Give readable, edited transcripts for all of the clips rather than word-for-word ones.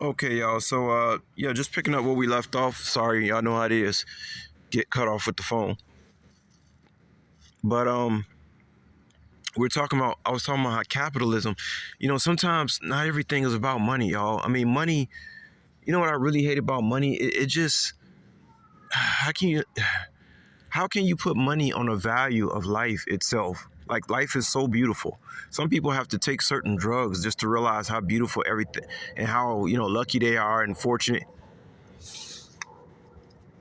Okay, y'all. So, yeah, just picking up where we left off. Sorry, y'all know how it is. Get cut off with the phone. But we're talking about. I was talking about how capitalism. Sometimes not everything is about money, y'all. I mean, money. You know what I really hate about money? It just how can you put money on a value of life itself? Like life is so beautiful. Some people have to take certain drugs just to realize how beautiful everything and how lucky they are and fortunate.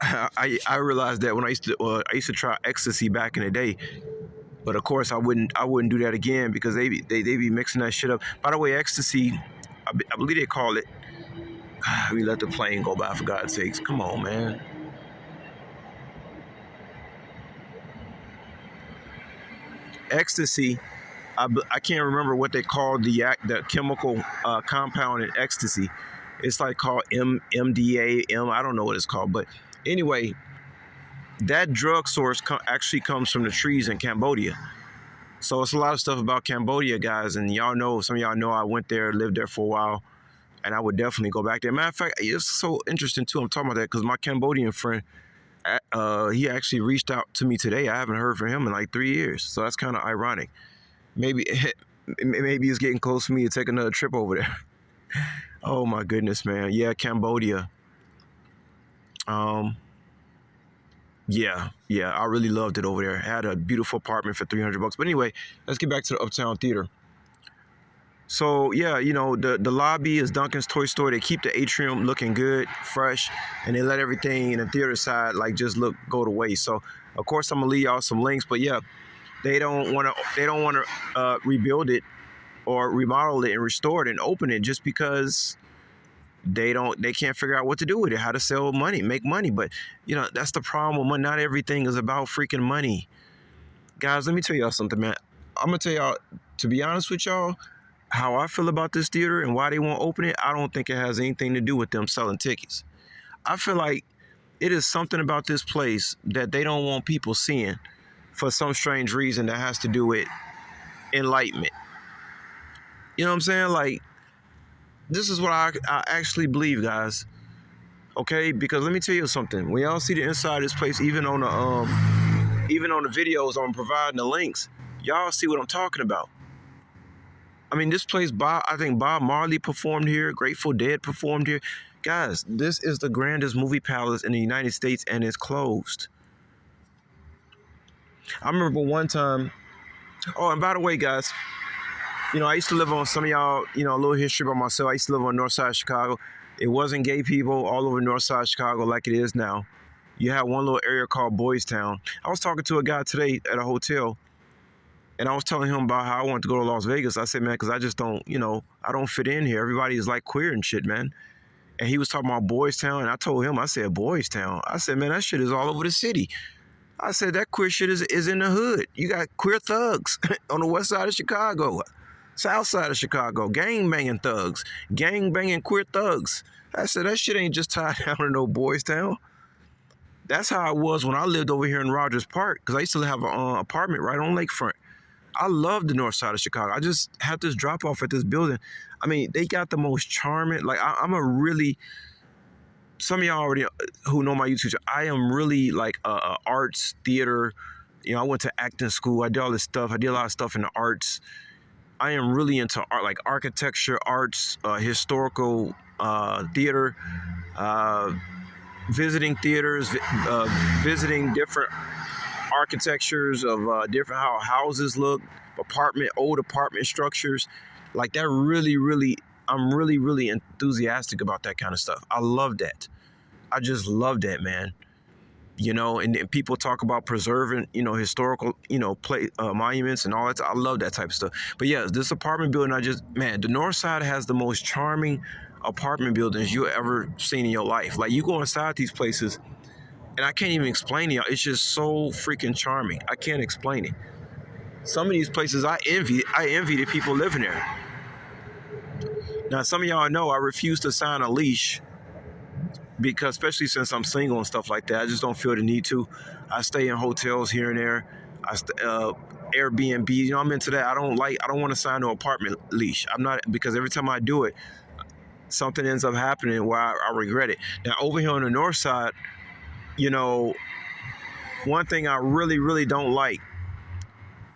I realized that when I used to try ecstasy back in the day, but of course I wouldn't do that again because they be mixing that shit up. By the way, ecstasy, I believe they call it. We let the plane go by, for God's sakes. Come on, man. Ecstasy. I can't remember what they call the chemical compound in ecstasy. It's like called MDA. I don't know what it's called, but anyway, that drug source actually comes from the trees in Cambodia. So it's a lot of stuff about Cambodia, guys, and y'all know, some of y'all know I went there, lived there for a while, and I would definitely go back there. Matter of fact, it's so interesting too. I'm talking about that because my Cambodian friend, he actually reached out to me today. I haven't heard from him in like 3 years, so that's kind of ironic. Maybe, maybe he's getting close to me to take another trip over there. Oh my goodness, man. Yeah, Cambodia. Um, yeah, I really loved it over there. I had a beautiful apartment for $300. But anyway, let's get back to the Uptown Theater. So yeah, the lobby is Duncan's toy store. They keep the atrium looking good, fresh, and they let everything in the theater side like just go to waste. So of course I'm gonna leave y'all some links, but yeah, they don't want to rebuild it or remodel it and restore it and open it just because they can't figure out what to do with it, how to sell money, make money. But that's the problem with money. Not everything is about freaking money, guys. Let me tell y'all something, man. I'm gonna tell y'all, to be honest with y'all, how I feel about this theater and why they won't open it. I don't think it has anything to do with them selling tickets. I feel like it is something about this place that they don't want people seeing for some strange reason that has to do with enlightenment. You know what I'm saying? Like, this is what I actually believe, guys. Okay, because let me tell you something. When y'all see the inside of this place, even on the videos I'm providing the links, y'all see what I'm talking about. I mean, this place, I think Bob Marley performed here, Grateful Dead performed here. Guys, this is the grandest movie palace in the United States, and it's closed. I remember one time. Oh, and by the way, guys, I used to live on, some of y'all, a little history about myself. I used to live on the north side of Chicago. It wasn't gay people all over north side of Chicago like it is now. You had one little area called Boys Town. I was talking to a guy today at a hotel, and I was telling him about how I wanted to go to Las Vegas. I said, man, because I just don't, I don't fit in here. Everybody is like queer and shit, man. And he was talking about Boys Town, and I told him, I said, Boys Town. I said, man, that shit is all over the city. I said, that queer shit is in the hood. You got queer thugs on the west side of Chicago, south side of Chicago, gang banging thugs, gang banging queer thugs. I said, that shit ain't just tied down to no Boys Town. That's how it was when I lived over here in Rogers Park, because I used to have an apartment right on Lakefront. I love the north side of Chicago. I just had this drop off at this building. I mean, they got the most charming, like I'm a really, some of y'all already who know my YouTube channel, I am really like arts, theater. I went to acting school. I did all this stuff. I did a lot of stuff in the arts. I am really into art, like architecture, arts, historical theater, uh, visiting theaters, visiting different architectures of different how houses look, old apartment structures, like that. I'm really enthusiastic about that kind of stuff. I love that. I just love that, man. And people talk about preserving, historical, monuments and all that. I love that type of stuff. But yeah, this apartment building, the north side has the most charming apartment buildings you ever seen in your life. Like, you go inside these places, and I can't even explain it, y'all. It's just so freaking charming. I can't explain it. Some of these places I envy. I envy the people living there. Now, some of y'all know I refuse to sign a leash because, especially since I'm single and stuff like that, I just don't feel the need to. I stay in hotels here and there. Airbnb. I'm into that. I don't want to sign no apartment leash. I'm not, because every time I do it, something ends up happening where I regret it. Now over here on the north side, you know, one thing I really, really don't like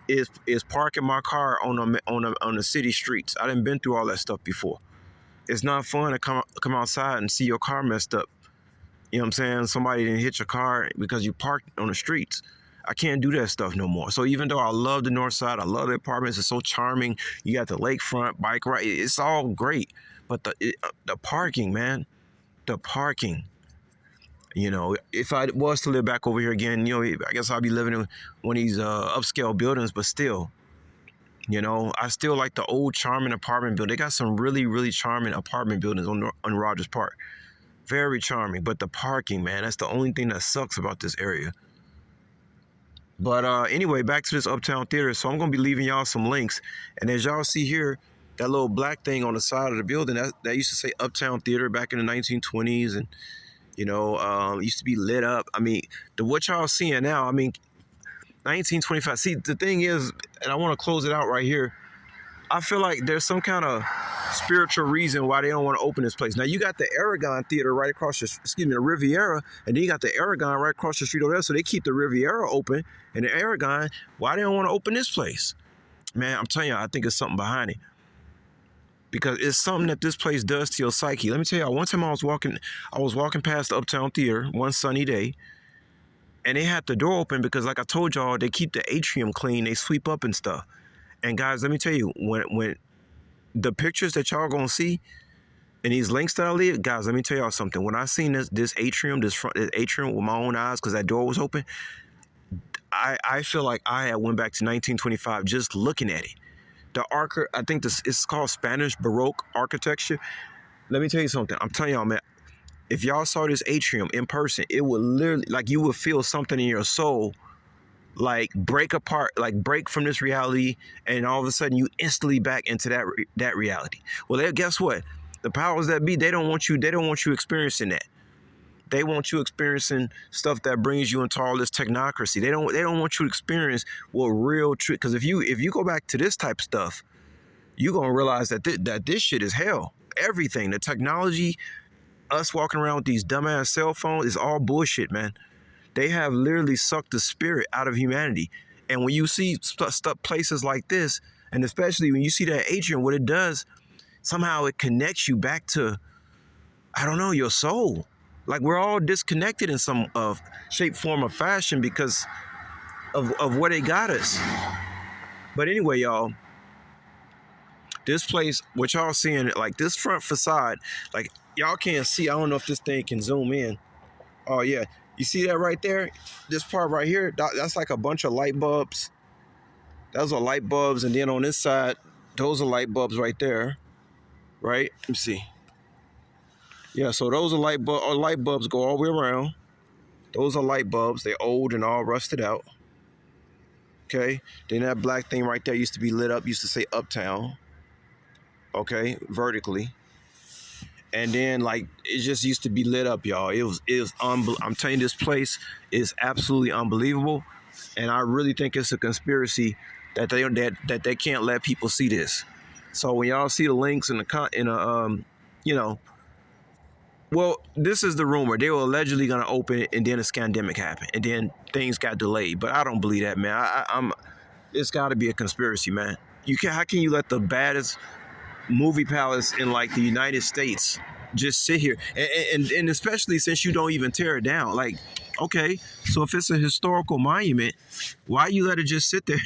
is parking my car on the city streets. I done been through all that stuff before. It's not fun to come outside and see your car messed up. You know what I'm saying? Somebody didn't hit your car because you parked on the streets. I can't do that stuff no more. So even though I love the north side, I love the apartments, it's so charming. You got the lakefront, bike ride, it's all great. But the parking, man, the parking. You know, if I was to live back over here again, you know, I guess I'd be living in one of these upscale buildings, but still, you know, I still like the old charming apartment building. They got some really, really charming apartment buildings on Rogers Park. Very charming, but the parking, man, that's the only thing that sucks about this area. But anyway, back to this Uptown Theater. So I'm going to be leaving y'all some links. And as y'all see here, that little black thing on the side of the building, that used to say Uptown Theater back in the 1920s. And, you know, used to be lit up. I mean, what y'all seeing now, I mean, 1925. See, the thing is, and I want to close it out right here. I feel like there's some kind of spiritual reason why they don't want to open this place. Now you got the Aragon Theater right across the Riviera, and then you got the Aragon right across the street over there. So they keep the Riviera open and the Aragon. Why they don't want to open this place? Man, I'm telling you, I think it's something behind it. Because it's something that this place does to your psyche. Let me tell you, one time I was walking past the Uptown Theater one sunny day, and they had the door open because, like I told y'all, they keep the atrium clean, they sweep up and stuff. And guys, let me tell you, when the pictures that y'all gonna see and these links that I leave, guys, let me tell y'all something. When I seen this atrium with my own eyes, because that door was open, I feel like I had went back to 1925 just looking at it. I think it's called Spanish Baroque architecture. Let me tell you something. I'm telling y'all, man, if y'all saw this atrium in person, it would literally, like, you would feel something in your soul like break apart, like break from this reality, and all of a sudden you instantly back into that reality. Well, guess what? The powers that be, they don't want you experiencing that. They want you experiencing stuff that brings you into all this technocracy. They don't want you to experience what real truth. Because if you go back to this type of stuff, you're gonna realize that this shit is hell. Everything, the technology, us walking around with these dumbass cell phones is all bullshit, man. They have literally sucked the spirit out of humanity. And when you see stuff places like this, and especially when you see that atrium, what it does, somehow it connects you back to, I don't know, your soul. Like, we're all disconnected in some shape, form, or fashion because of where they got us. But anyway, y'all, this place, what y'all seeing, like this front facade, like y'all can't see. I don't know if this thing can zoom in. Oh yeah. You see that right there? This part right here, that's like a bunch of light bulbs. Those are light bulbs. And then on this side, those are light bulbs right there. Right? Let me see. Yeah, so those are light bulbs go all the way around. Those are light bulbs. They're old and all rusted out. Okay? Then that black thing right there used to be lit up. Used to say Uptown. Okay? Vertically. And then, like, it just used to be lit up, y'all. It was I'm telling you, this place is absolutely unbelievable, and I really think it's a conspiracy that they can't let people see this. So when y'all see the links you know, well, this is the rumor. They were allegedly gonna open it, and then a scandemic happened, and then things got delayed. But I don't believe that, man. It's got to be a conspiracy, man. How can you let the baddest movie palace in like the United States just sit here, and especially since you don't even tear it down? Like, okay, so if it's a historical monument, why you let it just sit there?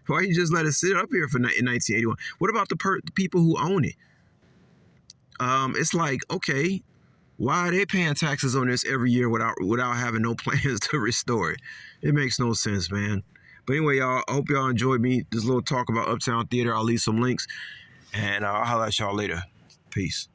Why you just let it sit up here in 1981? What about the people who own it? It's like, okay, why are they paying taxes on this every year without having no plans to restore it? It makes no sense, man. But anyway, y'all, I hope y'all enjoyed this little talk about Uptown Theater. I'll leave some links, and I'll holler at y'all later. Peace.